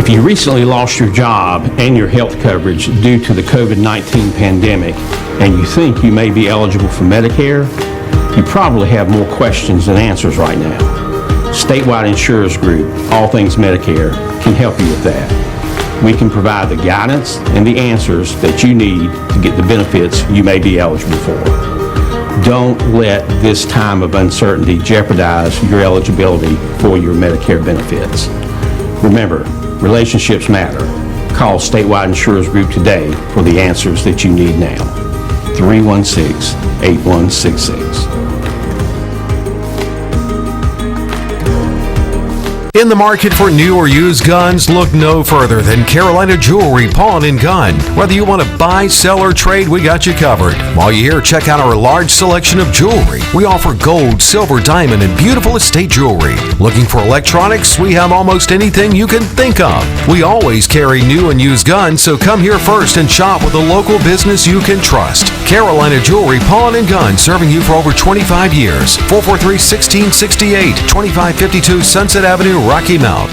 If you recently lost your job and your health coverage due to the COVID-19 pandemic and you think you may be eligible for Medicare, you probably have more questions than answers right now. Statewide Insurers Group, All Things Medicare, can help you with that. We can provide the guidance and the answers that you need to get the benefits you may be eligible for. Don't let this time of uncertainty jeopardize your eligibility for your Medicare benefits. Remember, relationships matter. Call Statewide Insurers Group today for the answers that you need now. 316-8166. In the market for new or used guns, look no further than Carolina Jewelry Pawn and Gun. Whether you want to buy, sell, or trade, we got you covered. While you're here, check out our large selection of jewelry. We offer gold, silver, diamond, and beautiful estate jewelry. Looking for electronics? We have almost anything you can think of. We always carry new and used guns, so come here first and shop with a local business you can trust. Carolina Jewelry Pawn and Gun, serving you for over 25 years. 443-1668, 2552 Sunset Avenue, Rocky Mount.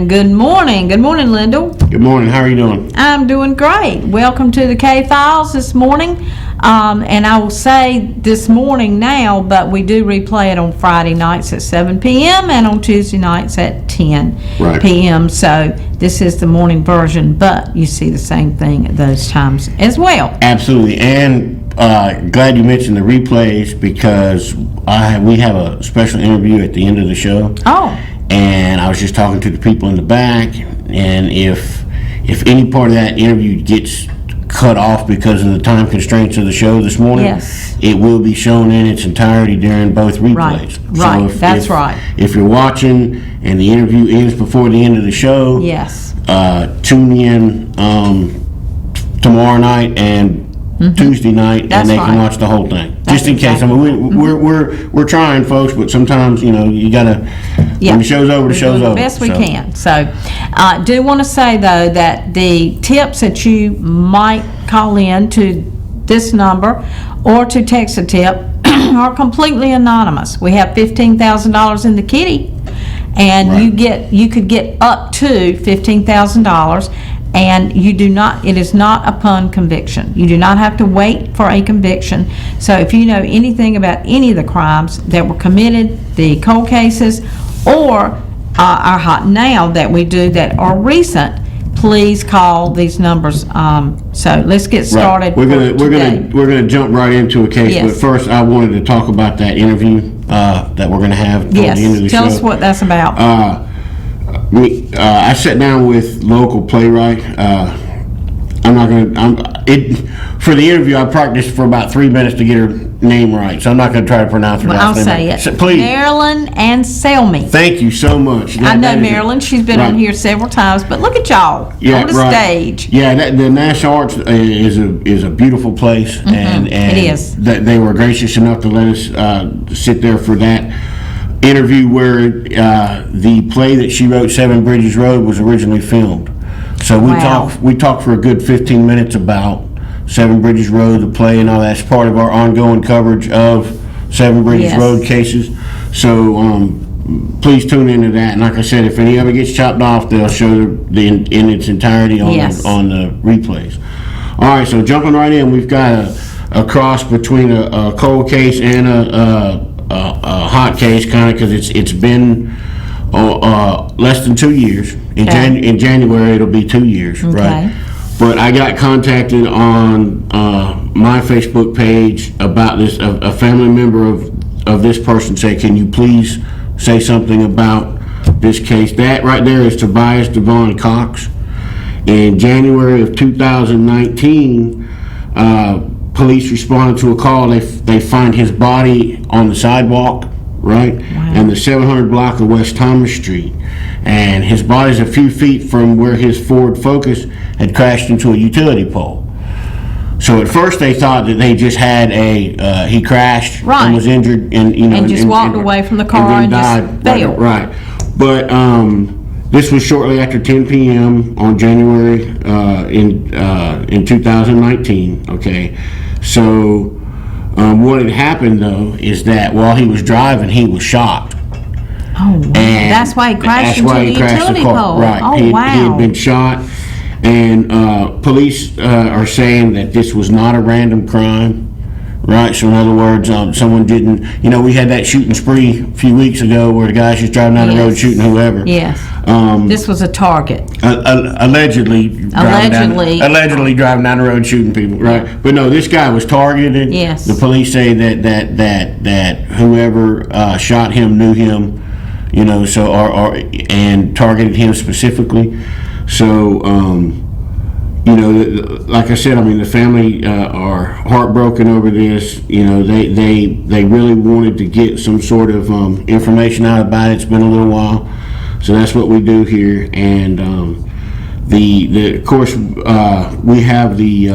Good morning. Good morning, Lyndall. Good morning. How are you doing? I'm doing great. Welcome to the K-Files this morning. And I will say this morning now, but we do replay it on Friday nights at 7 p.m. and on Tuesday nights at 10 p.m. So this is the morning version, but you see the same thing at those times as well. Absolutely. And glad you mentioned the replays because we have a special interview at the end of the show. Oh. And I was just talking to the people in the back, and if any part of that interview gets cut off because of the time constraints of the show this morning, yes, it will be shown in its entirety during both replays. Right, that's right. If you're watching and the interview ends before the end of the show, yes, tune in tomorrow night and Tuesday night, that's and they right. can watch the whole thing. That's just in case. I mean, we're trying, folks, but sometimes you gotta. When the show's over, the show's over. The best we can. So, do want to say though that the tips that you might call in to this number or to text a tip are completely anonymous. We have $15,000 in the kitty, and you could get up to $15,000. And you do not, it is not upon conviction. You do not have to wait for a conviction. So if you know anything about any of the crimes that were committed, the cold cases, or our hot now that we do that are recent, please call these numbers. So let's get started. We're gonna jump right into a case, yes. But first I wanted to talk about that interview that we're gonna have toward the end of the show. Tell us what that's about. I sat down with local playwright. For the interview, I practiced for about 3 minutes to get her name right, so I'm not going to try to pronounce her last name. I'll say it. So, please. Marilyn Anselmi. Thank you so much. I know Marilyn. She's been on here several times, but look at y'all on the stage. Yeah, the Nash Arts is a beautiful place, and it is. They were gracious enough to let us sit there for that interview where the play that she wrote, Seven Bridges Road, was originally filmed. So we talked for a good 15 minutes about Seven Bridges Road, the play, and all that's part of our ongoing coverage of Seven Bridges Yes. Road cases. So, please tune into that. And like I said, if any of it gets chopped off, they'll show in its entirety on Yes. on the replays. All right, so jumping right in, we've got a cross between a cold case and a hot case, kind of, because it's been less than 2 years. In January, it'll be 2 years, right? But I got contacted on my Facebook page about this. A family member of this person said, "Can you please say something about this case?" That right there is Tobias Divon Cox. In January of 2019, police responded to a call. They find his body on the sidewalk, right? Wow. And the 700 block of West Thomas Street. And his body's a few feet from where his Ford Focus had crashed into a utility pole. So at first they thought that they just had he crashed and was injured and just walked away from the car and died. just failed. Right. But this was shortly after 10 p.m. on January in 2019. Okay. So what had happened though is that while he was driving, he was shot. Oh, wow. That's why he crashed into the utility pole. Right. Oh, He wow. had been shot. And police are saying that this was not a random crime, right? So in other words, someone didn't, we had that shooting spree a few weeks ago where the guy's just driving down the road shooting whoever. Yes. This was a target. Allegedly driving down the road shooting people, right? Yeah. But no, this guy was targeted. Yes. The police say that whoever shot him knew him, and targeted him specifically. So, like I said, the family are heartbroken over this. They really wanted to get some sort of information out about it. It's been a little while, so that's what we do here. And of course, we have the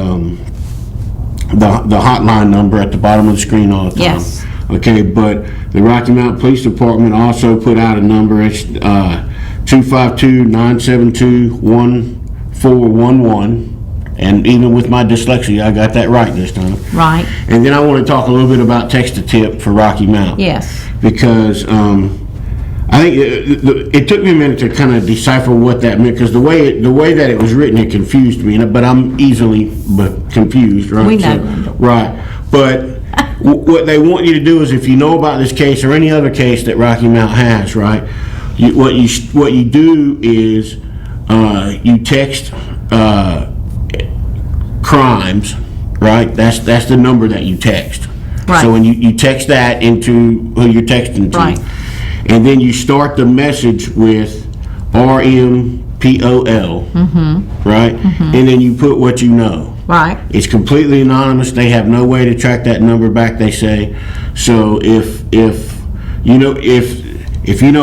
hotline number at the bottom of the screen all the time. Yes. Okay, but the Rocky Mount Police Department also put out a number. It's 252-972-1411, and even with my dyslexia, I got that right this time. Right. And then I want to talk a little bit about text-to-tip for Rocky Mount. Yes. Because I think it took me a minute to kind of decipher what that meant, because the way that it was written, it confused me. But I'm easily confused, right? We know. Right, but. What they want you to do is, if you know about this case or any other case that Rocky Mount has, right? What you do is you text crimes, right? That's the number that you text. Right. So when you text that into who you're texting to, right. And then you start the message with RMPOL, right? And then you put what you know. Right. It's completely anonymous. They have no way to track that number back, they say. So if you know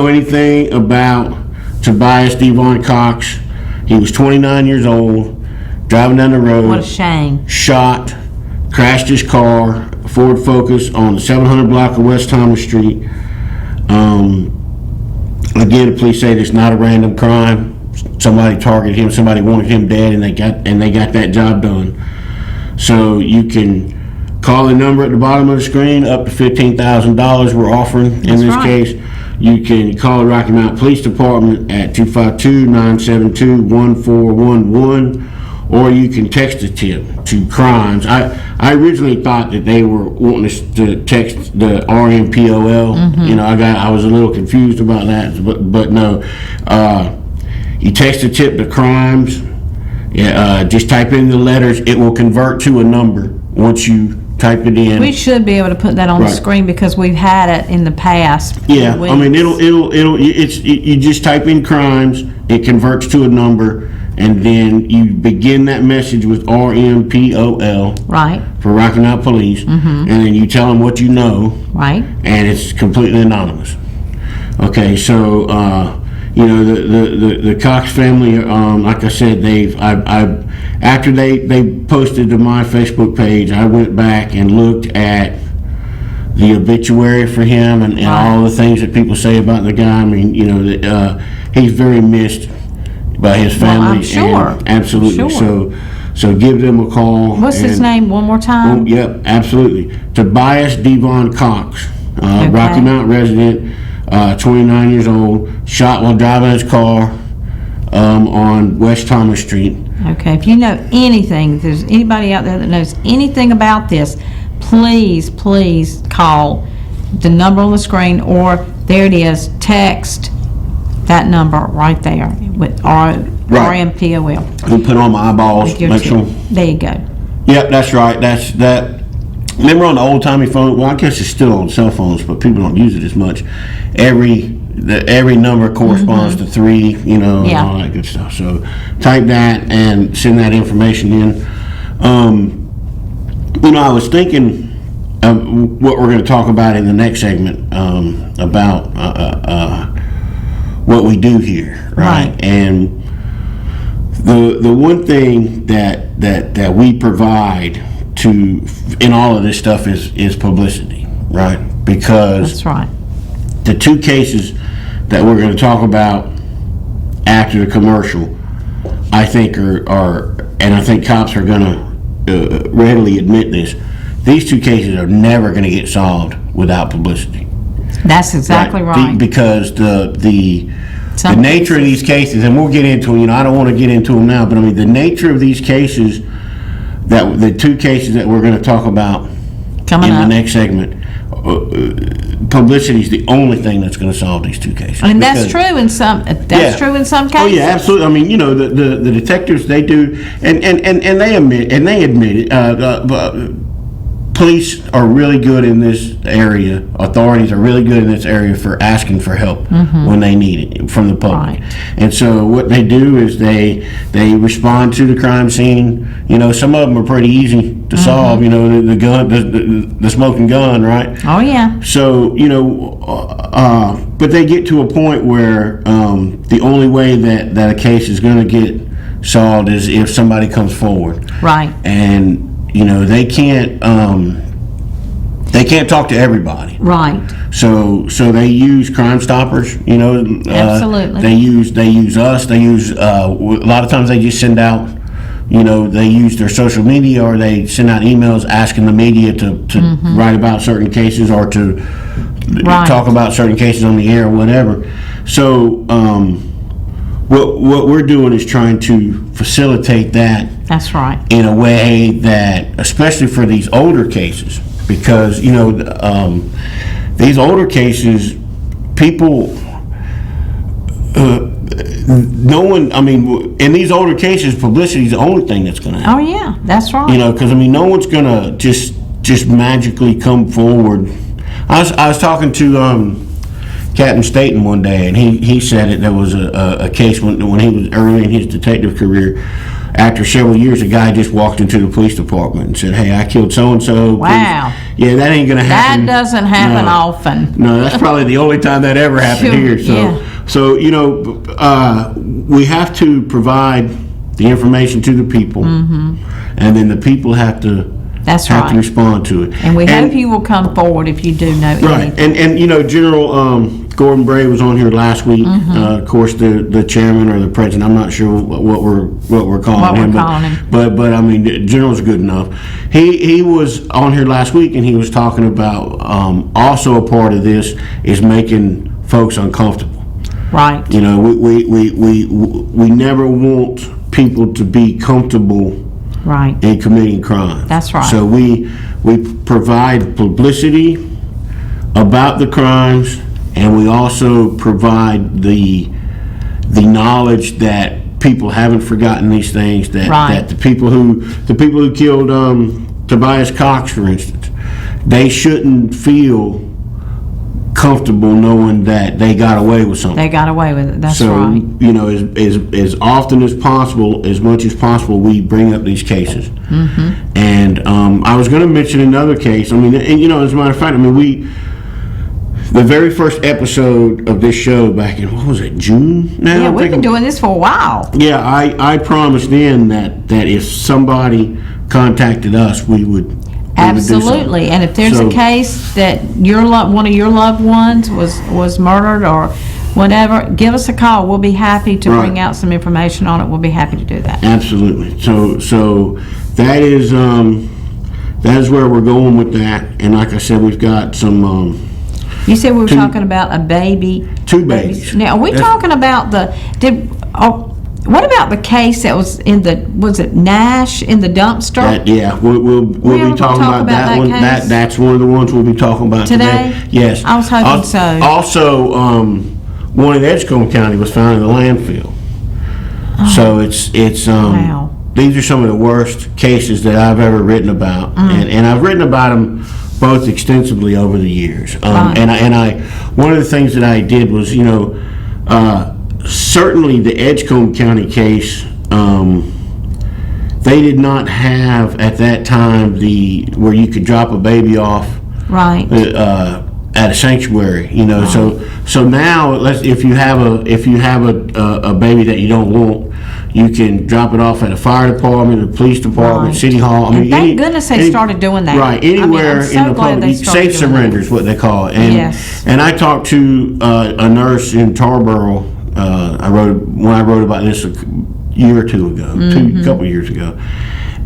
anything about Tobias Divon Cox, he was 29 years old, driving down the road. What a shame. Shot, crashed his car, Ford Focus on the 700 block of West Thomas Street. Again, the police say it's not a random crime. Somebody targeted him, somebody wanted him dead, and they got that job done. So you can call the number at the bottom of the screen, up to $15,000 we're offering in this case. You can call the Rocky Mount Police Department at 252-972-1411, or you can text a tip to crimes. I originally thought that they were wanting us to text the RMPOL. I was a little confused about that, but no. You text a tip to crimes, just type in the letters. It will convert to a number once you type it in. We should be able to put that on the screen because we've had it in the past. Yeah, you just type in crimes, it converts to a number, and then you begin that message with RMPOL. Right. For Rocky Mount Police, and then you tell them what you know. Right. And it's completely anonymous. Okay, so the Cox family, like I said, after they posted to my Facebook page, I went back and looked at the obituary for him and all the things that people say about the guy. He's very missed by his family. Well, I'm sure. Absolutely. Sure. So give them a call. What's his name one more time? Yep, absolutely. Tobias Divon Cox, Rocky Mount resident, 29 years old, shot while driving his car on West Thomas Street. Okay, if you know anything, if there's anybody out there that knows anything about this, please call the number on the screen, or there it is, text that number right there with RMPOL. We put on my eyeballs, make sure. There you go. Yep, that's right. That's that. Remember on the old timey phone? Well, I guess it's still on cell phones, but people don't use it as much. Every number corresponds to 3, and all that good stuff. So type that and send that information in. I was thinking of what we're going to talk about in the next segment about what we do here, right? And the one thing that we provide in all of this stuff is publicity, right? Because that's right. The 2 cases that we're going to talk about after the commercial, I think are and I think cops are going to readily admit this. These 2 cases are never going to get solved without publicity. That's exactly right. Because the nature of these cases, and we'll get into them, I don't want to get into them now, but I mean the nature of these cases, that the 2 cases that we're going to talk about coming in up. The next segment, publicity is the only thing that's going to solve these 2 cases. And that's true in some. That's true in some cases. Oh yeah, absolutely. I mean, the detectives, they do, and they admit it. Police are really good in this area. Authorities are really good in this area for asking for help when they need it from the public. Right. And so what they do is they respond to the crime scene. Some of them are pretty easy to solve. The gun, the smoking gun, right? Oh yeah. So but they get to a point where the only way that a case is going to get solved is if somebody comes forward. Right. And they can't talk to everybody. Right. So they use Crime Stoppers. Absolutely. They use us. They use a lot of times they just send out. They use their social media, or they send out emails asking the media to write about certain cases, or to talk about certain cases on the air or whatever. So what we're doing is trying to facilitate that. That's right. In a way that, especially for these older cases, because these older cases, people, no one. I mean, in these older cases, publicity is the only thing that's going to happen. Oh yeah, that's right. Because no one's going to just magically come forward. I was talking to Captain Staten one day, and he said that there was a case when he was early in his detective career. After several years, a guy just walked into the police department and said, "Hey, I killed so-and-so." Wow. Yeah, that ain't going to happen. That doesn't happen often. No, that's probably the only time that ever happened here. So we have to provide the information to the people, and then the people have to to respond to it. And we hope you will come forward if you do know anything. And General Gordon Bray was on here last week. Of course, the chairman or the president. I'm not sure what we're calling him. But I mean, General's good enough. He was on here last week, and he was talking about also a part of this is making folks uncomfortable. Right. We never want people to be comfortable. Right. In committing crime. That's right. So we provide publicity about the crimes, and we also provide the knowledge that people haven't forgotten these things. That the people who killed Tobias Cox, for instance, they shouldn't feel comfortable knowing that they got away with something. They got away with it. That's right. So, as often as possible, as much as possible, we bring up these cases. And I was going to mention another case. I mean, and as a matter of fact, I mean, the very first episode of this show back in, what was it, June now? Yeah, we've been doing this for a while. Yeah, I promised then that if somebody contacted us, we would. Absolutely, and if there's a case that one of your loved ones was murdered, or whatever, give us a call. We'll be happy to Right. bring out some information on it. We'll be happy to do that. Absolutely. So that is where we're going with that. And like I said, we've got some You said we were Two- talking about a baby. two babies. Now, are we That's- talking about what about the case that was was it Nash in the dumpster? Yeah, we'll ever be gonna talking talk about about that that one. case? That's one of the ones we'll be talking about today. Today? Yes. I was hoping so. Also, one in Edgecombe County was found in the landfill. So it's Wow. these are some of the worst cases that I've ever written about, and I've written about them both extensively over the years. Right. And I one of the things that I did was, certainly the Edgecombe County case, they did not have at that time where you could drop a baby off Right. at a sanctuary, So now, if you have a baby that you don't want, you can drop it off at a fire department, a police department, Right. city hall. And thank goodness they started doing that. Right, I mean, anywhere I'm so in the glad they public, started safe doing surrender that. is what they call it. And, Yes. And I talked to a nurse in Tarboro. I wrote about this a year or two ago, Mm-hmm. couple years ago,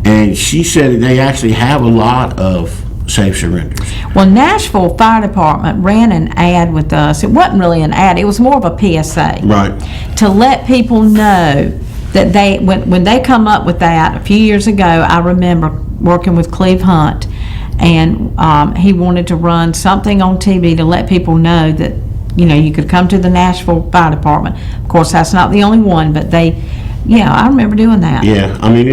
and she said they actually have a lot of safe surrenders. Well, Nashville Fire Department ran an ad with us. It wasn't really an ad. It was more of a PSA. Right. To let people know that when they come up with that a few years ago, I remember working with Cleve Hunt, and he wanted to run something on TV to let people know that you could come to the Nashville Fire Department. Of course, that's not the only one, but I remember doing that. Yeah, I mean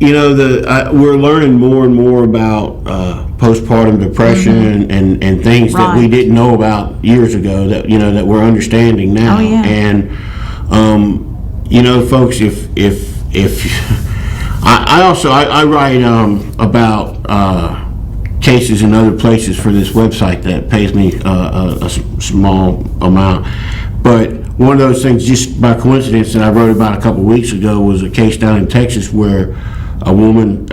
we're learning more and more about postpartum depression and things that we Right. didn't know about years ago that we're understanding now. Oh, yeah. And folks, if I write about cases in other places for this website that pays me a small amount, but one of those things, just by coincidence, that I wrote about a couple of weeks ago was a case down in Texas where a woman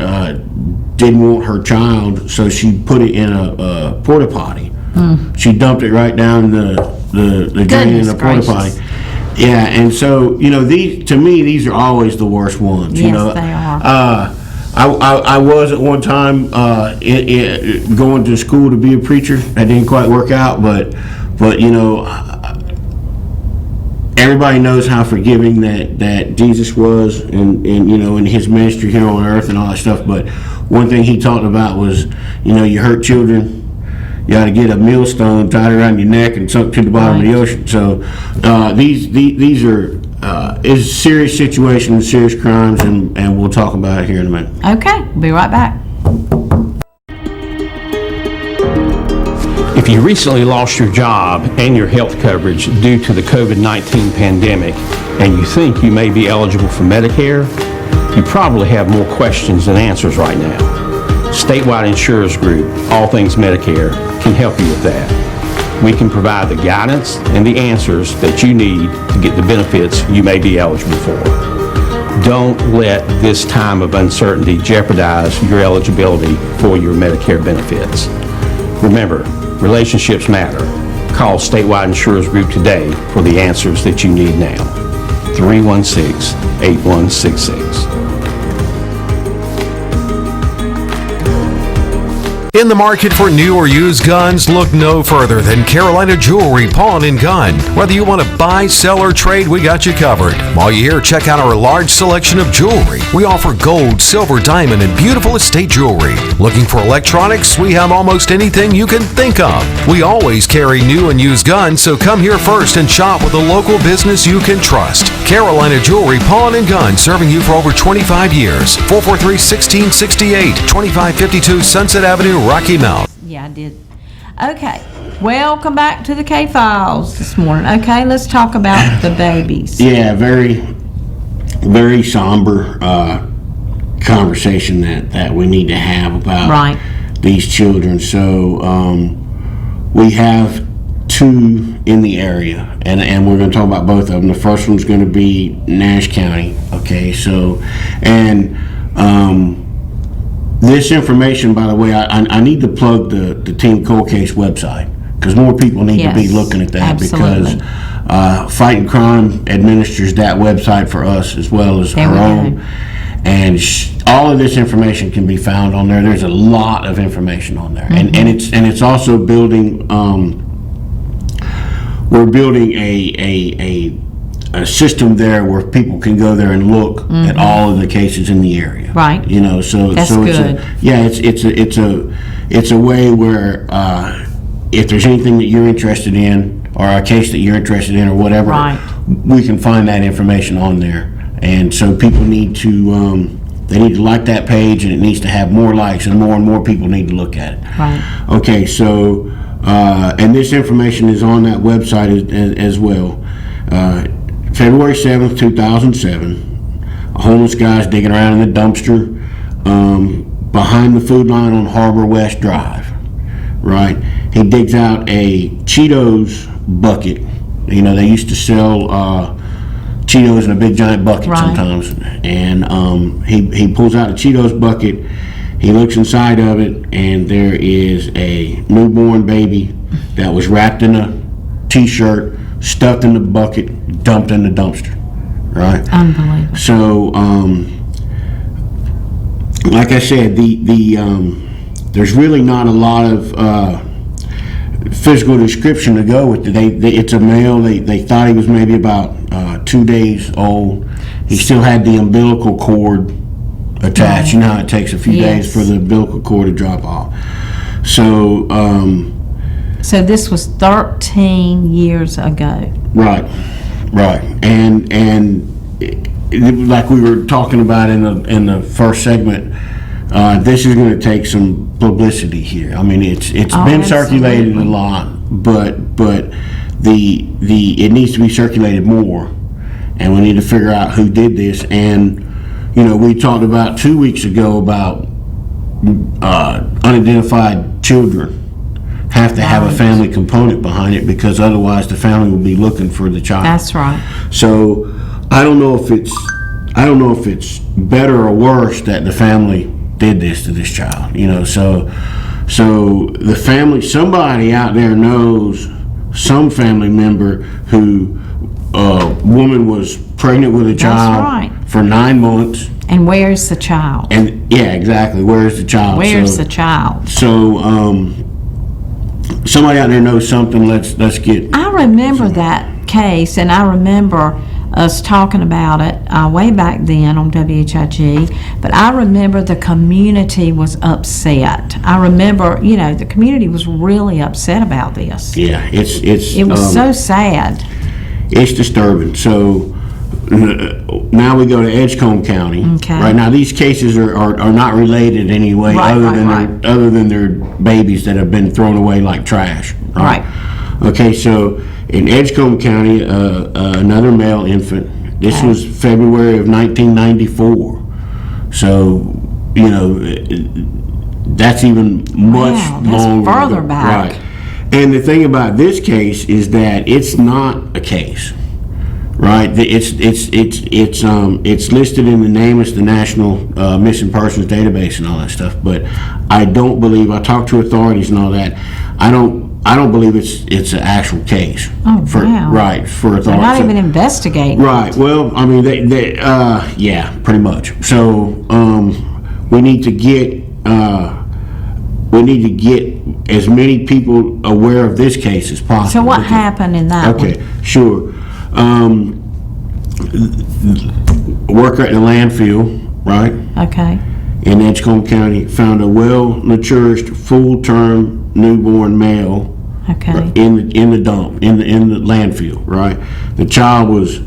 didn't want her child, so she put it in a porta potty. She dumped it right down the drain in the porta potty. gracious. Yeah, and so these are always the worst ones. Yes, they are. I was at one time going to school to be a preacher. That didn't quite work out, but everybody knows how forgiving that Jesus was, and in his ministry here on earth and all that stuff. But one thing he talked about was, you hurt children, you ought to get a millstone tied around your neck and sunk to the bottom of the ocean. So these are is serious situations, serious crimes, and we'll talk about it here in a minute. Okay, we'll be right back. If you recently lost your job and your health coverage due to the COVID-19 pandemic, and you think you may be eligible for Medicare, you probably have more questions than answers right now. Statewide Insurers Group, All Things Medicare, can help you with that. We can provide the guidance and the answers that you need to get the benefits you may be eligible for. Don't let this time of uncertainty jeopardize your eligibility for your Medicare benefits. Remember, relationships matter. Call Statewide Insurers Group today for the answers that you need now. 316-8166. In the market for new or used guns, look no further than Carolina Jewelry Pawn and Gun. Whether you want to buy, sell, or trade, we got you covered. While you're here, check out our large selection of jewelry. We offer gold, silver, diamond, and beautiful estate jewelry. Looking for electronics? We have almost anything you can think of. We always carry new and used guns, so come here first and shop with a local business you can trust. Carolina Jewelry Pawn and Gun, serving you for over 25 years. 443-1668, 2552 Sunset Avenue, Rocky Mount. Yeah, I did. Okay, welcome back to the K-Files this morning. Okay, let's talk about the babies. Yeah, very, very somber conversation that we need to have about these children. So we have two in the area, and we're going to talk about both of them. The first one's going to be Nash County. Okay, so and this information, by the way, I need to plug the Team Cold Case website, because more people need to be Yes, looking at that, absolutely. because Fighting Crime administers that website for us as well as There our we own. go. And all of this information can be found on there. There's a lot of information on there, and it's also building. We're building a system there where people can go there and look at all of the cases in the area. Right. You know, so That's so good. it's a way where if there's anything that you're interested in, or a case that you're interested in, or whatever, Right. we can find that information on there. And so people need to they need to like that page, and it needs to have more likes, and more people need to look at it. Right. Okay, so and this information is on that website as well. February 7th, 2007, a homeless guy's digging around in the dumpster behind the food line on Harbor West Drive, right? He digs out a Cheetos bucket. You know, they used to sell Cheetos in a big giant bucket Right. sometimes. And he pulls out a Cheetos bucket. He looks inside of it, and there is a newborn baby that was wrapped in a T-shirt, stuffed in the bucket, dumped in the dumpster, right? Unbelievable. So, like I said, there's really not a lot of physical description to go with it. It's a male. They thought he was maybe about 2 days old. He still had the umbilical cord attached. Right. You know how it takes a few Yes. days for the umbilical cord to drop off. So, So this was 13 years ago. right, and like we were talking about in the first segment, this is going to take some publicity here. I mean, it's Oh, been circulated a absolutely. lot, but it needs to be circulated more, and we need to figure out who did this. And you know, we talked about 2 weeks ago about unidentified children have to have a Right. family component behind it, because otherwise the family will be looking for the child. That's right. So I don't know if it's better or worse that the family did this to this child. You know, so the family, somebody out there knows some family member who woman was pregnant with a child right. for 9 months. And where's the child? And yeah, exactly. Where's the child? Where's the child? So somebody out there knows something. Let's get. I remember that case, and I remember us talking about it way back then on WHIG, but I remember the community was upset. I remember, you know, the community was really upset about this. Yeah, It was so sad. It's disturbing. So now we go to Edgecombe County. Okay. Right now, these cases are not related anyway, Right, other than their babies that have been thrown away like trash. Right. Okay, so in Edgecombe County, another male infant. This Okay. was February of 1994. So, you know, that's even much Wow, that's longer further ago. back. Right. And the thing about this case is that it's not a case, right? It's listed in the NamUs, the National Missing Persons Database, and all that stuff. But I don't believe, I talked to authorities and all that. I don't believe it's an actual case. Oh, for, wow. Right, for authorities. They're not So- even investigating. Right. Well, I mean, yeah, pretty much. So we need to get as many people aware of this case as possible. So what happened in that one? Okay, sure. Worker at the landfill, right, Okay. in Edgecombe County found a well-matured, full-term newborn male Okay. in the dump, in the landfill, right? The child was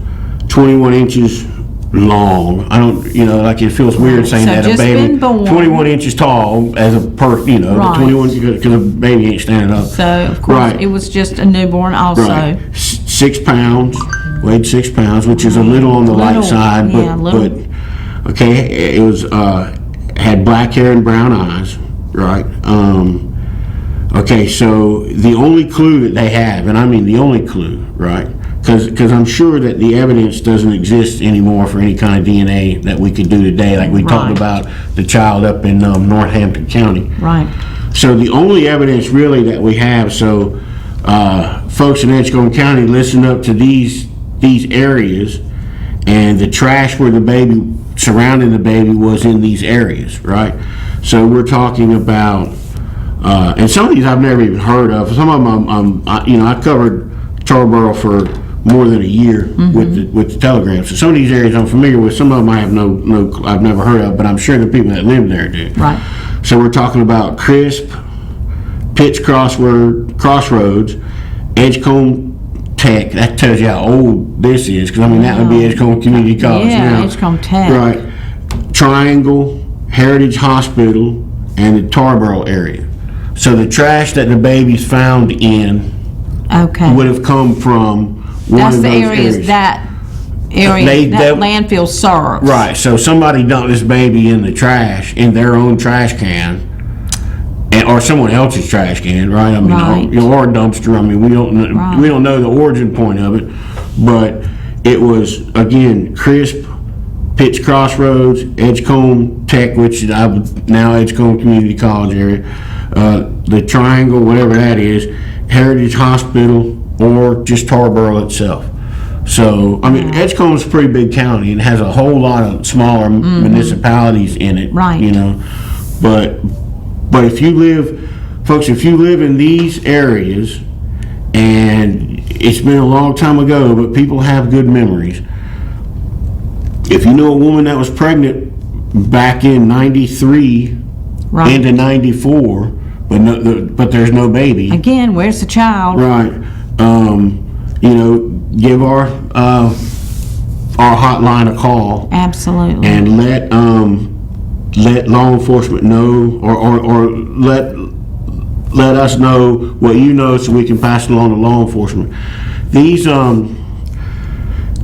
21 inches long. I don't, you know, like it feels weird saying So that a just baby been born. 21 inches tall as a you know, Right. 21 because a baby ain't standing up. So, of course, Right. it was just a newborn also. Right. 6 pounds, weighed 6 pounds, which is a little on the light Little, side, but, yeah, little. okay, it was, had black hair and brown eyes, right? Okay, so the only clue that they have, and I mean the only clue, right? Because I'm sure that the evidence doesn't exist anymore for any kind of DNA that we could do today, like we talked Right. about the child up in Northampton County. Right. So the only evidence really that we have, so folks in Edgecombe County listen up to these areas, and the trash where the baby, surrounding the baby, was in these areas, right? So we're talking about, and some of these I've never even heard of. Some of them, I covered Tarboro for more than a year with the Telegram. So some of these areas I'm familiar with. Some of them I have I've never heard of, but I'm sure the people that live there do. Right. So we're talking about Crisp, Pitts Crossroads, Edgecombe Tech. That tells you how old this is, because I mean that would be Edgecombe Community College now. Yeah, Edgecombe Tech. Right. Triangle, Heritage Hospital, and the Tarboro area. So the trash that the baby's found in Okay. would have come from one That's of the those areas that landfill serves. Right. So somebody dumped this baby in the trash, in their own trash can, or someone else's trash can, right? I mean, Right. or a dumpster. I mean, we don't know the origin point of it, but it was, again, Crisp, Pitts Crossroads, Edgecombe Tech, which is now Edgecombe Community College area, the Triangle, whatever that is, Heritage Hospital, or just Tarboro itself. So, I mean, Edgecombe's a pretty big county and has a whole lot of smaller municipalities in it. Right. You know, but if you live in these areas, and it's been a long time ago, but people have good memories. If you know a woman that was pregnant back in 93 Right. into 94, but there's no baby. Again, where's the child? Right. Give our hotline a call Absolutely. and let law enforcement know, or let us know what you know, so we can pass it along to law enforcement. These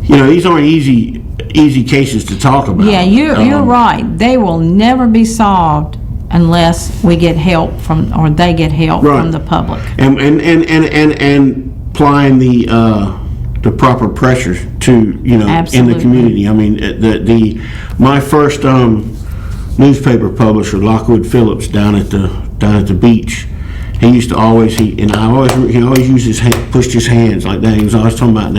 these aren't easy cases to talk about. Yeah, you're right. They will never be solved unless we get help or they get help Right. from the public. And applying the proper pressures to in Absolutely. the community. I mean, my first newspaper publisher, Lockwood Phillips, down at the beach, he used to always he always used pushed his hands like that. He was always talking about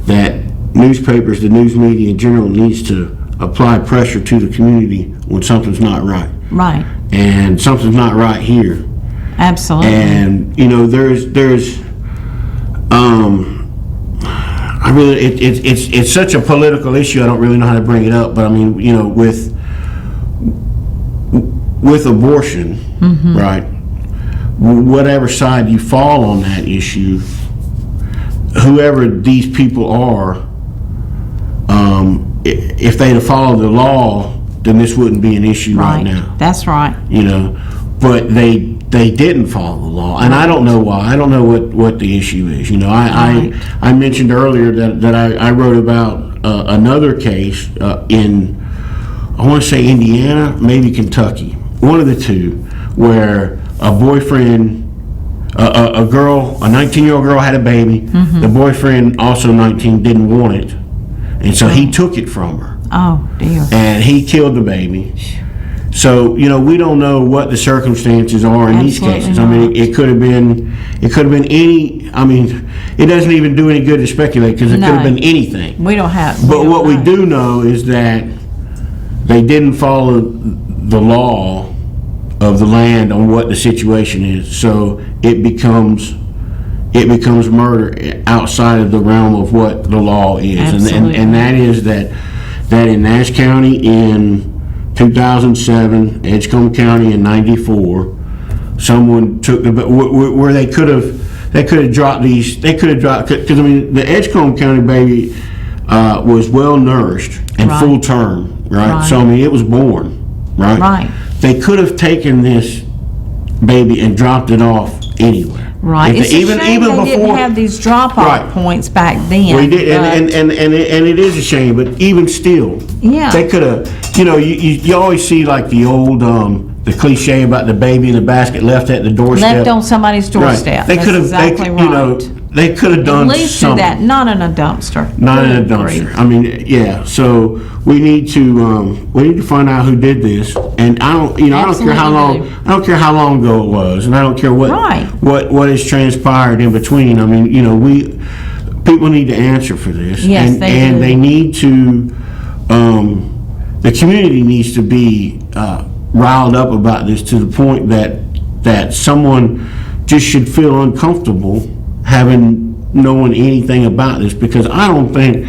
that newspapers, the news media in general, needs to apply pressure to the community when something's not right. Right. And something's not right here. Absolutely. And it's such a political issue. I don't really know how to bring it up, but I mean, with abortion, right? Whatever side you fall on that issue, whoever these people are, if they'd have followed the law, then this wouldn't be an issue right now. That's right. But they didn't follow the law, and I don't know why. I don't know what the issue is. I mentioned earlier that I wrote about another case in, I want to say Indiana, maybe Kentucky, one of the two, where a boyfriend, a 19-year-old girl had a baby. The boyfriend, also 19, didn't want it, and so he took it from her. Oh, dear. And he killed the baby. So, we don't know what the circumstances are in these Absolutely cases. I mean, it could have been any, I mean, it doesn't even do any good to speculate, because it could have been anything. We don't have. But what we do know is that they didn't follow the law of the land on what the situation is. So it becomes murder outside of the realm of what the law is. Absolutely. And that is that in Nash County in 2007, Edgecombe County in 94, someone took where they could have dropped because I mean the Edgecombe County baby was well nourished and Right. full term, right? Right. So I mean it was born, right? Right. They could have taken this baby and dropped it off anywhere. Right. If It's they- a shame they didn't have these drop-off Right. points back then. We did, but- and it is a shame, but even still, Yeah. they could have. You always see like the old the cliche about the baby in the basket left at the doorstep. Left on somebody's Right. doorstep. They That's could have. exactly right. they could have done At least do something. that, not in a dumpster. Not in a Good dumpster. grief. I mean, yeah, so we need to find out who did this, and I don't care how long, Absolutely I don't care how long ago it was, and I don't care Right. what has transpired in between. I mean, people need to answer for this. Yes, and, they and do. they need to, the community needs to be riled up about this to the point that someone just should feel uncomfortable knowing anything about this, because I don't think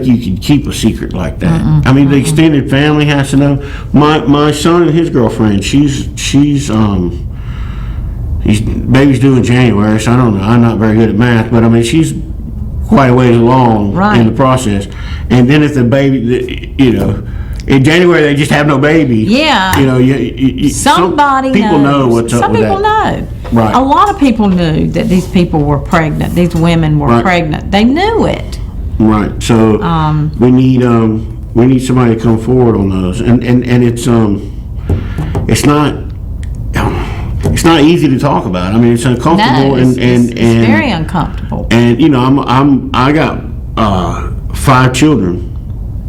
you can keep a secret like that. I mean, the extended family has to know. My son and his girlfriend, baby's due in January, so I don't know. I'm not very good at math, but I mean, she's quite a ways along Right. in the process. And then if the baby, in January they just have no baby. Yeah. Somebody people knows. know what's up Some with people that. know. Right. A lot of people knew that these people were pregnant. These women were Right. pregnant. They knew it. Right. So we need somebody to come forward on those, and it's not easy to talk about. I mean, it's uncomfortable, No, it's and very uncomfortable. And I got 5 children.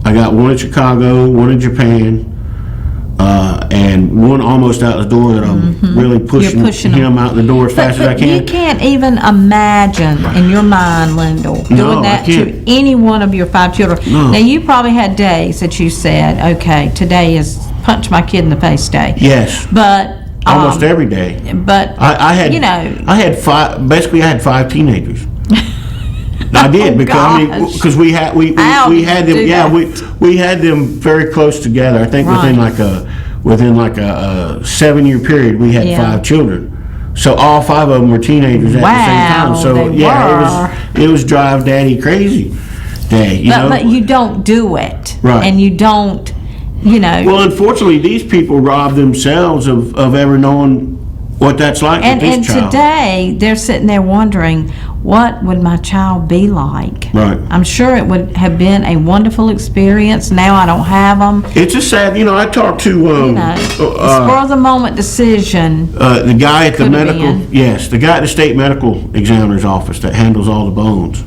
I got one in Chicago, one in Japan, and one almost out the door that I'm really pushing him out the door as fast as I can. You can't even imagine in your mind, Lyndall, No, doing I that to can't. any one of your 5 children. No. Now, you probably had days that you said, okay, today is punch my kid in the face day. Yes, But almost every day. But I had 5. Basically, I had 5 teenagers. I did because gosh. we had How we did had you them. do Yeah, that? we had them very close together. I think within like a 7-year period, we had Yeah. 5 children. So all 5 of them were teenagers at the same time. Wow, So they yeah, were. it was drive daddy crazy day. You know. But you don't do it. Right. And you don't, Well, unfortunately, these people rob themselves of ever knowing what that's like and with this child. today they're sitting there wondering, what would my child be like? Right. I'm sure it would have been a wonderful experience. Now I don't have them. It's a sad. I talked to Spur of the moment decision. the guy at the Could have medical. been. Yes, the guy at the state medical examiner's office that handles all the bones.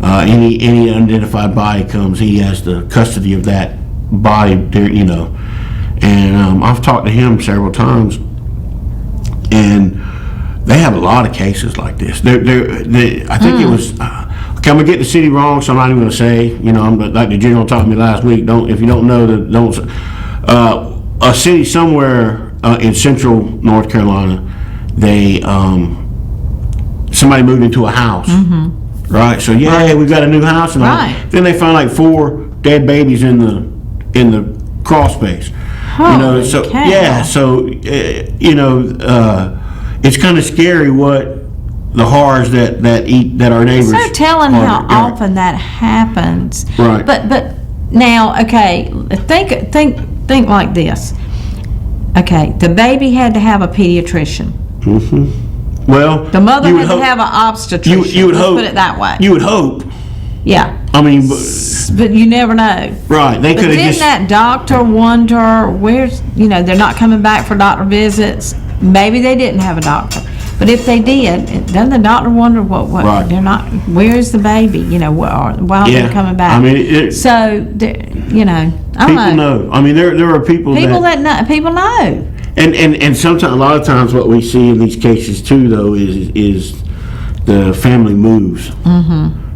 Any unidentified body comes, he has the custody of that body there. And I've talked to him several times, and they have a lot of cases like this. I think it was. Okay, I'm gonna get the city wrong, so I'm not even gonna say. I'm like the general taught me last week. If you don't know, don't. A city somewhere in central North Carolina, they somebody moved into a house, right? So we got a new house, and Right. then they found like 4 dead babies in the crawl space. Holy So cow. yeah, so it's kind of scary what the horrors that our neighbors. So telling how are- often that happens. Right. But now, okay, think like this. Okay, the baby had to have a pediatrician. Well, The mother you would had to hope- have an obstetrician. You would Let's hope. put it that way. You would hope. Yeah. I mean, But you never know. right? They But could have didn't just. that doctor wonder where's, they're not coming back for doctor visits? Maybe they didn't have a doctor. But if they did, doesn't the doctor wonder what Right. they're not, where's the baby? Why aren't Yeah. they coming back? I mean, So, I don't people know. know. I mean, there are people People that. that know, people know. And sometimes, a lot of times, what we see in these cases too, though, is the family moves.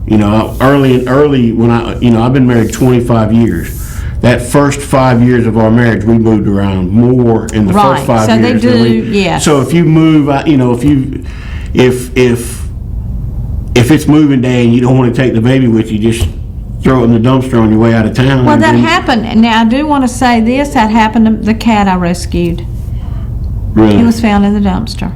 Early when I've been married 25 years. That first 5 years of our marriage, we moved around more in the Right. first 5 So they years. than do, yes. So if you move, if it's moving day and you don't want to take the baby with you, just throw it in the dumpster on your way out of town. Well, and that then- happened. Now, I do want to say this, that happened to the cat I rescued. Really? He was found in the dumpster.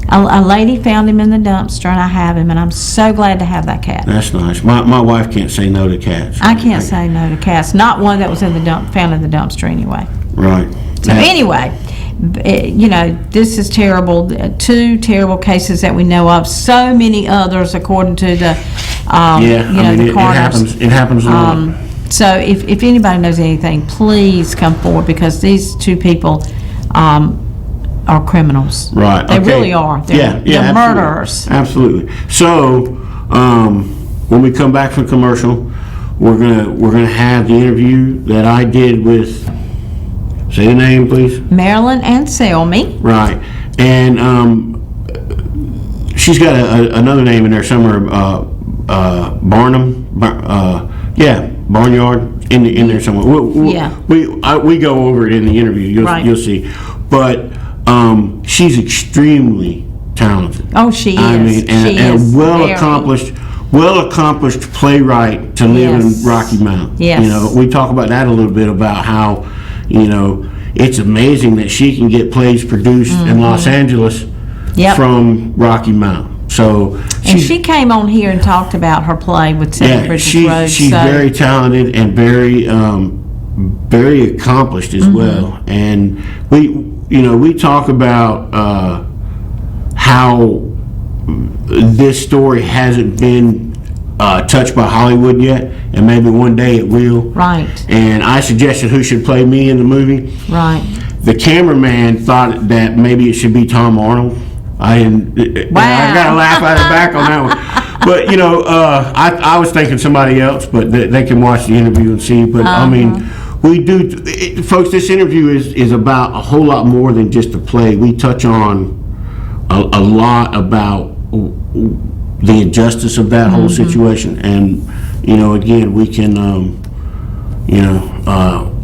A lady found him in the dumpster, and I have him, and I'm so glad to have that cat. That's nice. My wife can't say no to cats. I can't say no to cats. Not one that was in the found in the dumpster anyway. Right. So anyway, this is terrible. 2 terrible cases that we know of. So many others, according to the, the it coroners. happens. It happens a lot. So if anybody knows anything, please come forward, because these 2 people, are criminals. Right. They okay. really are. They're absolutely. murderers. Absolutely. So, when we come back from commercial, we're gonna have the interview that I did with. Say the name, please. Marilyn Anselmi. Right. And she's got another name in there somewhere. Barnum. Barnyard in there somewhere. We go over it in the interview. You'll see. But she's extremely talented. Oh, she is. I mean, and a well accomplished playwright to live in Rocky Mount. Yes. You know, we talk about that a little bit about how, you know, it's amazing that she can get plays produced in Los Angeles from Rocky Mount. So she came on here and talked about her play with Seven Bridges Road. She's very talented and very accomplished as well. And we talk about how this story hasn't been touched by Hollywood yet, and maybe one day it will. Right. And I suggested who should play me in the movie. Right. The cameraman thought that maybe it should be Tom Arnold. I didn't. Wow. I got to laugh out of the back on that one. But I was thinking somebody else, but they can watch the interview and see. But I mean, we do, folks. This interview is about a whole lot more than just a play. We touch on a lot about the injustice of that whole situation, and again, we can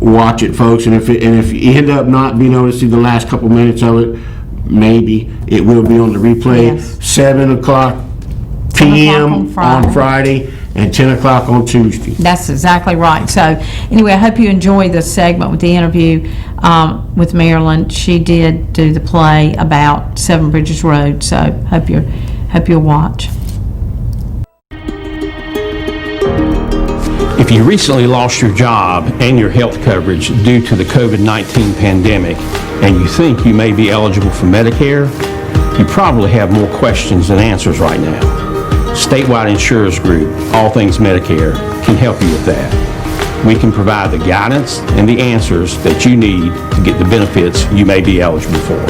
watch it, folks. And if you end up not being able to see the last couple minutes of it, maybe it will be on the replay. 7:00 p.m. on Friday and 10 o'clock on Tuesday. That's exactly right. So anyway, I hope you enjoy this segment with the interview with Marilyn. She did do the play about Seven Bridges Road, so hope you'll watch. If you recently lost your job and your health coverage due to the COVID-19 pandemic, and you think you may be eligible for Medicare, you probably have more questions than answers right now. Statewide Insurers Group, All Things Medicare, can help you with that. We can provide the guidance and the answers that you need to get the benefits you may be eligible for.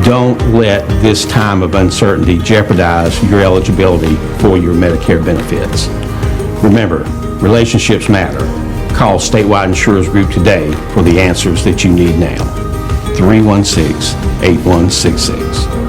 Don't let this time of uncertainty jeopardize your eligibility for your Medicare benefits. Remember, relationships matter. Call Statewide Insurers Group today for the answers that you need now. 316-8166.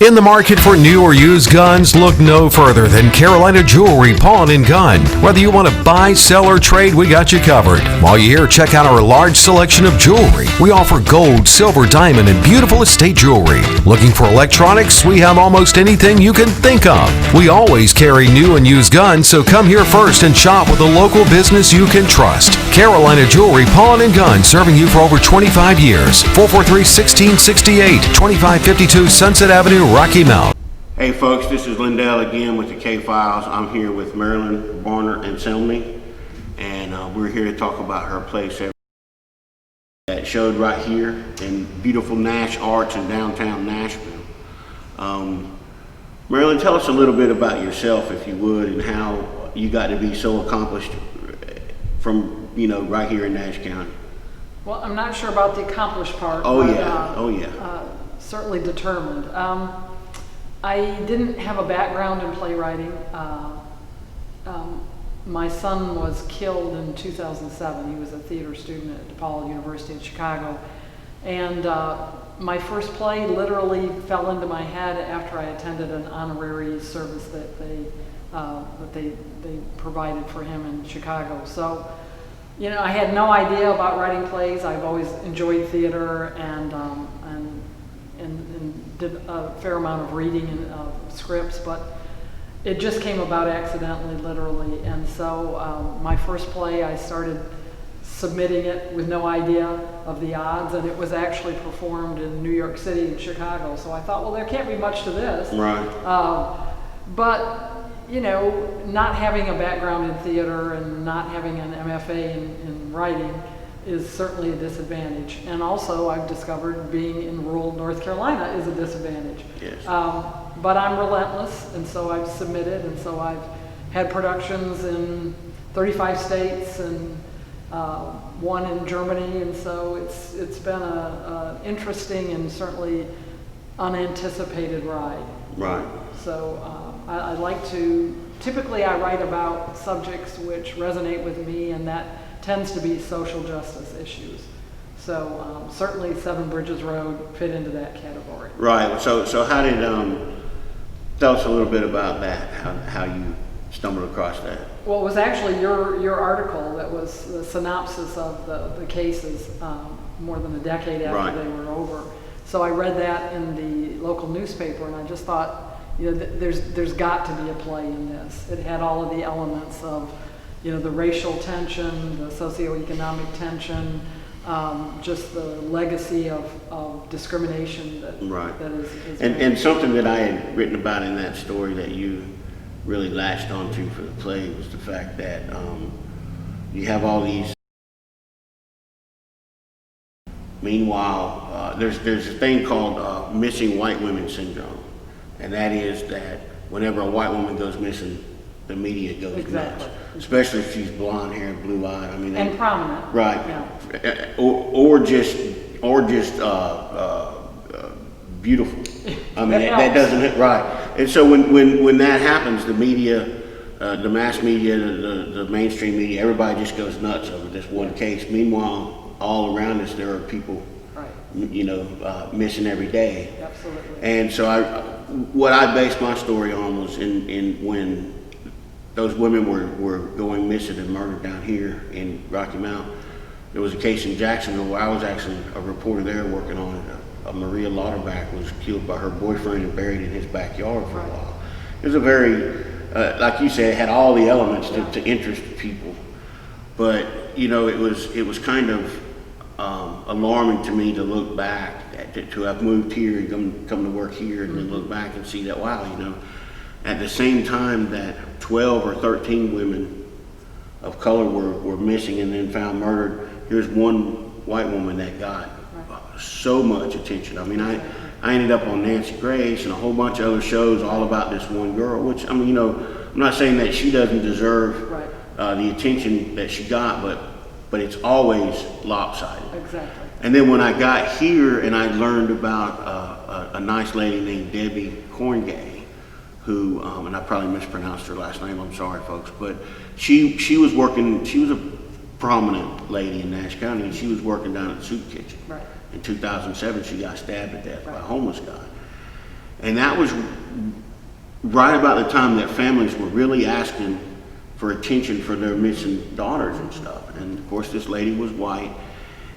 In the market for new or used guns, look no further than Carolina Jewelry Pawn and Gun. Whether you want to buy, sell, or trade, we got you covered. While you're here, check out our large selection of jewelry. We offer gold, silver, diamond, and beautiful estate jewelry. Looking for electronics? We have almost anything you can think of. We always carry new and used guns, so come here first and shop with a local business you can trust. Carolina Jewelry Pawn and Gun, serving you for over 25 years. 443-1668, 2552 Sunset Avenue, Rocky Mount. Hey folks, this is Lindell again with the K-Files. I'm here with Marilyn Anselmi, and we're here to talk about her play that showed right here in beautiful Nash Arts in downtown Nashville. Marilyn, tell us a little bit about yourself, if you would, and how you got to be so accomplished from right here in Nash County. Well, I'm not sure about the accomplished part. Certainly determined. I didn't have a background in playwriting. My son was killed in 2007. He was a theater student at DePaul University in Chicago. And my first play literally fell into my head after I attended an honorary service that they provided for him in Chicago. So, I had no idea about writing plays. I've always enjoyed theater and did a fair amount of reading and scripts, but it just came about accidentally, literally. And so my first play, I started submitting it with no idea of the odds, and it was actually performed in New York City and Chicago. So I thought, well, there can't be much to this. Right. But not having a background in theater and not having an MFA in writing is certainly a disadvantage. And also, I've discovered being in rural North Carolina is a disadvantage. Yes. But I'm relentless, and so I've submitted, and so I've had productions in 35 states, and one in Germany, and so it's been a interesting and certainly unanticipated ride. Right. So I like to, typically I write about subjects which resonate with me, and that tends to be social justice issues. So certainly Seven Bridges Road fit into that category. Right. So how did tell us a little bit about that? How you stumbled across that? Well, it was actually your article that was the synopsis of the cases more than a decade after Right. they were over. So I read that in the local newspaper, and I just thought, there's got to be a play in this. It had all of the elements of, the racial tension, the socioeconomic tension, just the legacy of discrimination that Right. that is And something that I had written about in that story that you really latched onto for the play was the fact that you have all these. Meanwhile, there's a thing called missing white women syndrome, and that is that whenever a white woman goes missing, the media goes Exactly. nuts, especially if she's blonde hair, blue eyed. I mean, and prominent. right, Yeah. or just beautiful. I mean, that doesn't right. And so when that happens, the media, the mass media, the mainstream media, everybody just goes nuts over this one case. Meanwhile, all around us, there are people, Right. missing every day. Absolutely. And so what I based my story on was in when those women were going missing and murdered down here in Rocky Mount. There was a case in Jacksonville where I was actually a reporter there working on it. Maria Lauterbach was killed by her boyfriend and buried in his backyard for a while. It was a very, like you said, it had all the elements to interest people. But, it was kind of alarming to me to look back, to have moved here and come to work here and then look back and see that, wow, at the same time that 12 or 13 women of color were missing and then found murdered, here's one white woman that got so much attention. I mean, I ended up on Nancy Grace and a whole bunch of other shows all about this one girl, which, I mean, I'm not saying that she doesn't deserve the attention that she got, but it's always lopsided. Exactly. And then when I got here and I learned about a nice lady named Debbie Corngay, who, and I probably mispronounced her last name, I'm sorry folks, but she was a prominent lady in Nash County, and she was working down at the soup kitchen. Right. In 2007, she got stabbed to death by a homeless guy. And that was right about the time that families were really asking for attention for their missing daughters and stuff. And of course, this lady was white,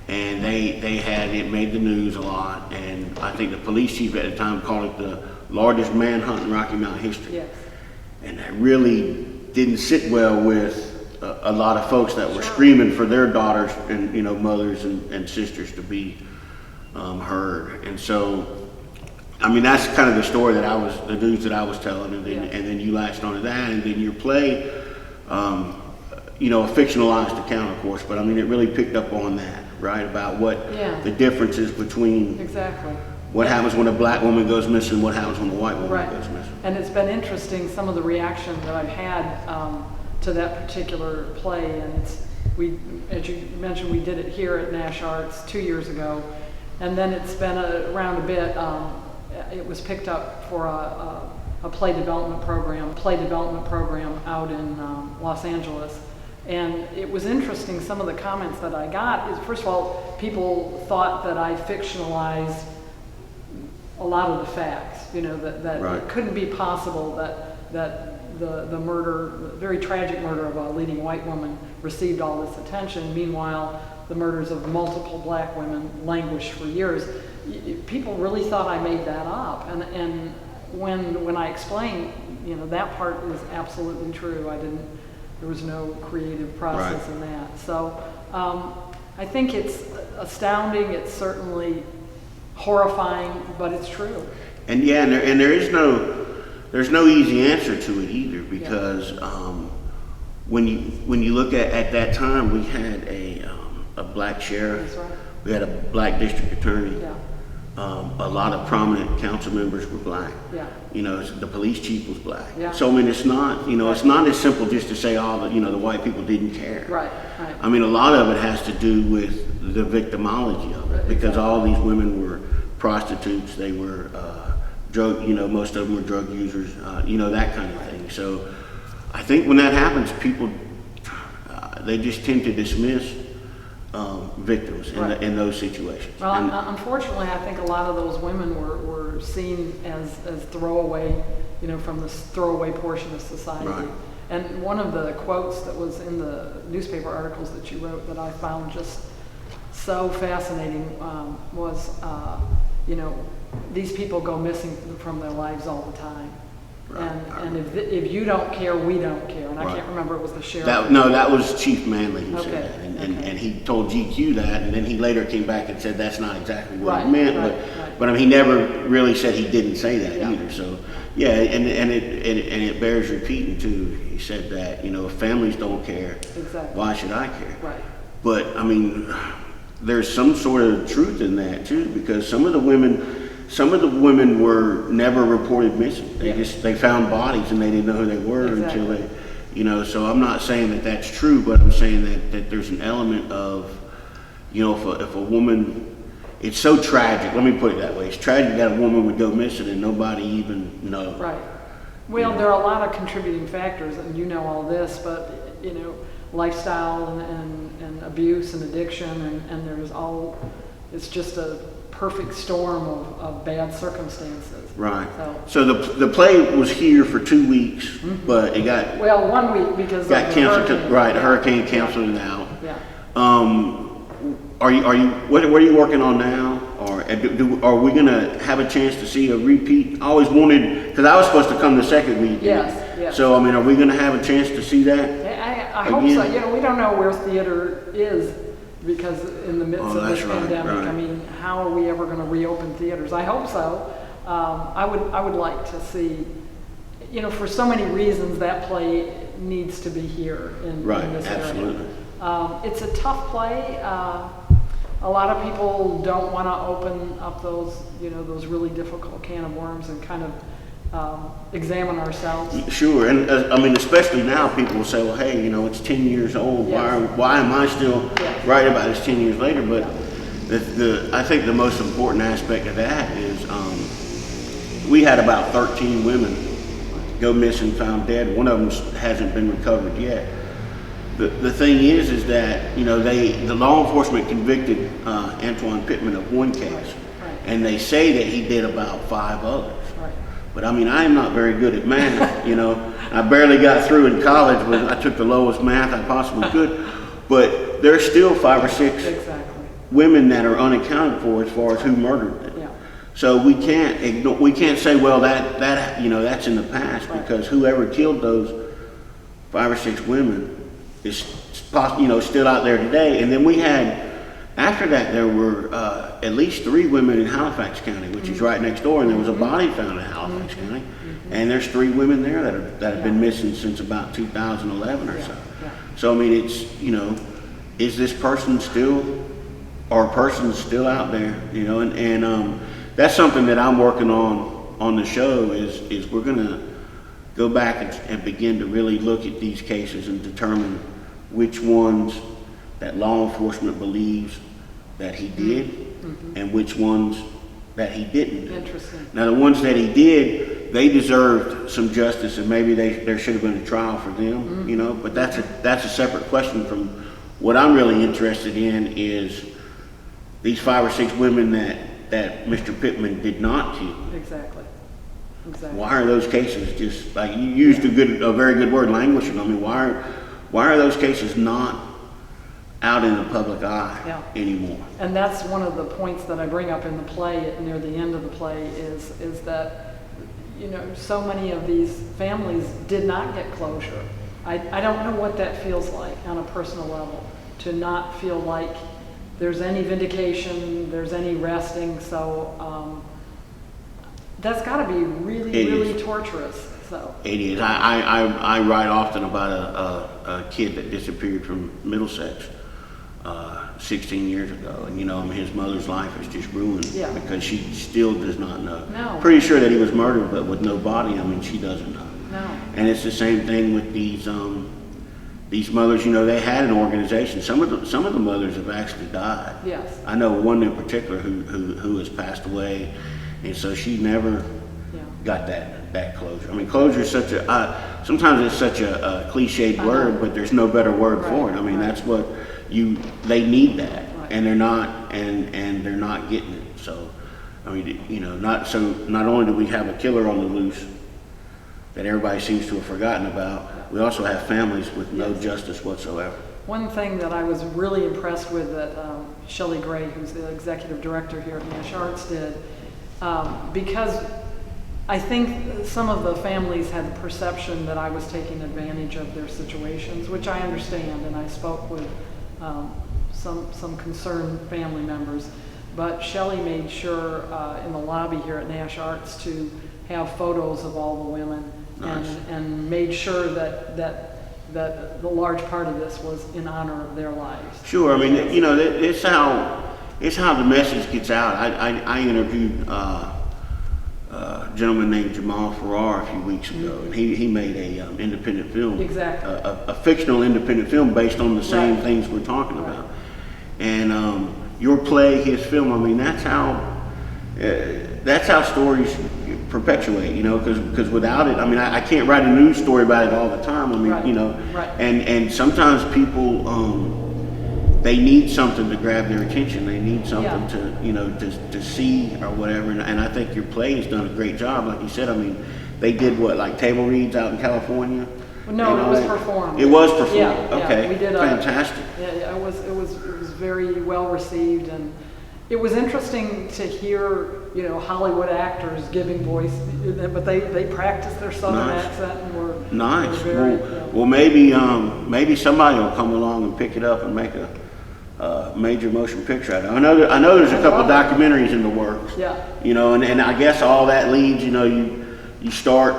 and it made the news a lot. And I think the police chief at the time called it the largest manhunt in Rocky Mount history. Yes. And that really didn't sit well with a lot of folks that were screaming for their daughters and mothers and sisters to be heard. And so, I mean, that's kind of the story the news that I was telling, and then you latched onto that, and then your play, a fictionalized account, of course, but I mean, it really picked up on that, right? About what the differences between Exactly. what happens when a black woman goes missing, what happens when a white woman goes missing. And it's been interesting, some of the reaction that I've had to that particular play, and as you mentioned, we did it here at Nash Arts 2 years ago, and then it's been around a bit. It was picked up for a play development program out in Los Angeles. And it was interesting, some of the comments that I got is, first of all, people thought that I fictionalized a lot of the facts, that Right. it couldn't be possible that the murder, the very tragic murder of a leading white woman received all this attention. Meanwhile, the murders of multiple black women languished for years. People really thought I made that up. And when I explained, that part is absolutely true. There was no creative process in that. So I think it's astounding. It's certainly horrifying, but it's true. And there's no easy answer to it either, because when you look at that time, we had a black sheriff, That's right. we had a black district attorney, A lot of prominent council members were black. Yeah. You know, the police chief was black. Yeah. So I mean, it's not, you know, it's not as simple just to say, oh, the white people didn't care. Right, right. I mean, a lot of it has to do with the victimology of it, because all these women were prostitutes, they were drug, you know, most of them were drug users, you know, that kind of thing. So I think when that happens, people, they just tend to dismiss victims in those situations. Well, unfortunately, I think a lot of those women were seen as throwaway, you know, from this throwaway portion of society. Right. And one of the quotes that was in the newspaper articles that you wrote that I found just so fascinating was, you know, these people go missing from their lives all the time. Right. And if you don't care, we don't care. And I can't remember, it was the sheriff. No, that was Chief Manley who Okay, said that. And okay. he told GQ that, and then he later came back and said that's not exactly what Right, he meant. right. But I mean, he never really said he didn't say that Yeah. either. So, yeah, and it bears repeating too. He said that, you know, if families don't care, Exactly. why should I care? Right. But I mean, there's some sort of truth in that too, because some of the women were never reported missing. They found bodies and they didn't know who they were until Exactly. they, you know. So I'm not saying that that's true, but I'm saying that there's an element of, you know, if a woman, it's so tragic. Let me put it that way. It's tragic that a woman would go missing and nobody even know. Right. Well, there are a lot of contributing factors, and you know all this, but, you know, lifestyle and abuse and addiction, and there's all, it's just a perfect storm of bad circumstances. Right. So the play was here for 2 weeks, but it got, Well, 1 week because of got the canceled. hurricane. Right, the hurricane canceled it out. Yeah. Are you what are you working on now? Or are we gonna have a chance to see a repeat? I always wanted, because I was supposed to come the second week. Yes. So I mean, are we gonna have a chance to see that? I hope so. Again? You know, we don't know where theater is because in the midst of this that's right, pandemic, right. I mean, how are we ever going to reopen theaters? I hope so. I would like to see, you know, for so many reasons that play needs to be here in this absolutely. area. It's a tough play. A lot of people don't want to open up those, you know, those really difficult can of worms and kind of examine ourselves. Sure, and I mean, especially now, people will say, well, hey, you know, it's 10 years old. Yes. Why am I still Yes. writing about this 10 years later? But I think the most important aspect of that is we had about 13 women go missing, found dead. One of them hasn't been recovered yet. The thing is that, you know, the law enforcement convicted Antoine Pittman of one case, Right. and they say that he did about 5 others. Right. But I mean, I am not very good at math, you know. I barely got through in college, but I took the lowest math I possibly could. But there's still 5 or 6 Exactly. women that are unaccounted for as far as who murdered them. Yeah. So we can't say, well, that you know, that's in the past, Right. because whoever killed those 5 or 6 women is, you know, still out there today. And then we had, after that, there were at least 3 women in Halifax County, which is right next door, and there was a body found in Halifax County, and there's 3 women there that have been missing since about 2011 or so. Yeah. So I mean, it's, you know, is this person still, or persons still out there, you know? And that's something that I'm working on the show is we're gonna go back and begin to really look at these cases and determine which ones that law enforcement believes that he did, and which ones that he didn't do. Interesting. Now, the ones that he did, they deserved some justice, and maybe there should have been a trial for them, you know. But that's a separate question from what I'm really interested in is these 5 or 6 women that Mr. Pittman did not kill. Exactly. Why are those cases just, like you used a very good word, languishing? I mean, why are those cases not out in the public eye anymore? And that's one of the points that I bring up in the play near the end of the play is that, you know, so many of these families did not get closure. I don't know what that feels like on a personal level, to not feel like there's any vindication, there's any resting. So that's got to be really torturous. So it is. I write often about a kid that disappeared from Middlesex, 16 years ago. And, you know, I mean, his mother's life is just ruined Yeah. because she still does not know. No. Pretty sure that he was murdered, but with no body, I mean, she doesn't know. No. And it's the same thing with these mothers. You know, they had an organization. Some of the mothers have actually died. Yes. I know one in particular who has passed away, and so she never got that closure. I mean, closure is such a sometimes it's such a cliched word, but there's no better word for it. I mean, that's what they need that, and they're not getting it. So, I mean, you know, not only do we have a killer on the loose that everybody seems to have forgotten about, we also have families with no justice whatsoever. One thing that I was really impressed with that Shelley Gray, who's the executive director here at Nash Arts, did, because I think some of the families had the perception that I was taking advantage of their situations, which I understand, and I spoke with some concerned family members. But Shelley made sure in the lobby here at Nash Arts to have photos of all the women. Nice. And made sure that the large part of this was in honor of their lives. Sure, I mean, you know, it's how the message gets out. I interviewed a gentleman named Jamal Farrar a few weeks ago, and he made a independent film, exactly, a fictional independent film based on the same things we're talking about. And your play, his film, I mean, that's how stories perpetuate, you know, because without it, I mean, I can't write a news story about it all the time. I mean, you know, and sometimes people, they need something to grab their attention. They need something to, you know, to see or whatever. And I think your play has done a great job. Like you said, I mean, they did what, like table reads out in California? No, it was performed. It was performed. Yeah, okay. We did fantastic. Yeah, it was very well received, and it was interesting to hear, you know, Hollywood actors giving voice, but they practiced their Southern accent and were nice. Were very, well, maybe somebody will come along and pick it up and make a major motion picture out of it. I know there's a couple of documentaries in the works. Yeah. You know, and I guess all that leads. You know, you start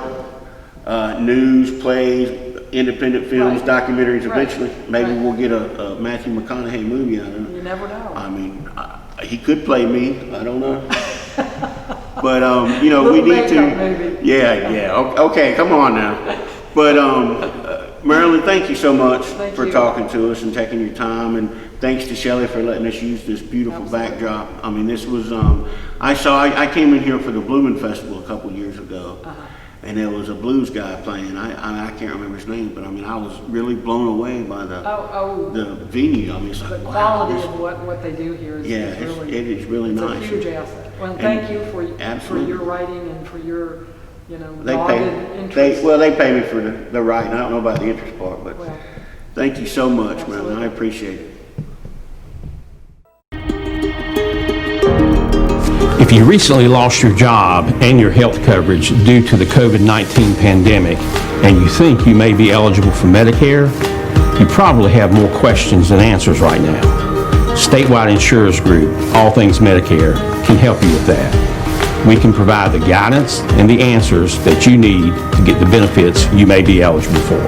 news, plays, independent films, documentaries. Eventually, maybe we'll get a Matthew McConaughey movie out of it. You never know. I mean, he could play me. I don't know. But you know, we need to. Maybe. Yeah. Okay, come on now. But Marilyn, thank you so much for talking to us and taking your time, and thanks to Shelley for letting us use this beautiful backdrop. I mean, this was I came in here for the Bloomin' Festival a couple years ago. And there was a blues guy playing. I can't remember his name, but I mean, I was really blown away by the venue. I mean, it's like, the quality of what they do here is really nice. It's a huge asset. Well, thank you for your writing and for your, you know, dogged interest. They pay me for the writing. I don't know about the interest part, but thank you so much, man. I appreciate it. If you recently lost your job and your health coverage due to the COVID-19 pandemic, and you think you may be eligible for Medicare, you probably have more questions than answers right now. Statewide Insurers Group, All Things Medicare, can help you with that. We can provide the guidance and the answers that you need to get the benefits you may be eligible for.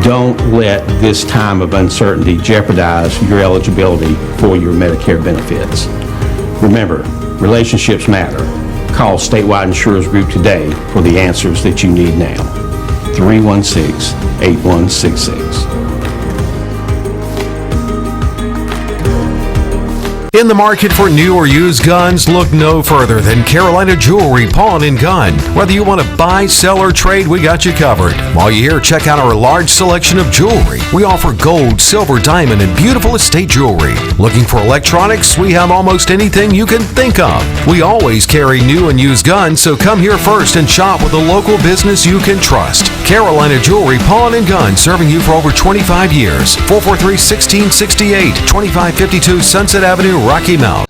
Don't let this time of uncertainty jeopardize your eligibility for your Medicare benefits. Remember, relationships matter. Call Statewide Insurers Group today for the answers that you need now. 316-8166. In the market for new or used guns, look no further than Carolina Jewelry Pawn and Gun. Whether you want to buy, sell, or trade, we got you covered. While you're here, check out our large selection of jewelry. We offer gold, silver, diamond, and beautiful estate jewelry. Looking for electronics? We have almost anything you can think of. We always carry new and used guns, so come here first and shop with a local business you can trust. Carolina Jewelry Pawn and Gun, serving you for over 25 years. 443-1668, 2552 Sunset Avenue, Rocky Mount.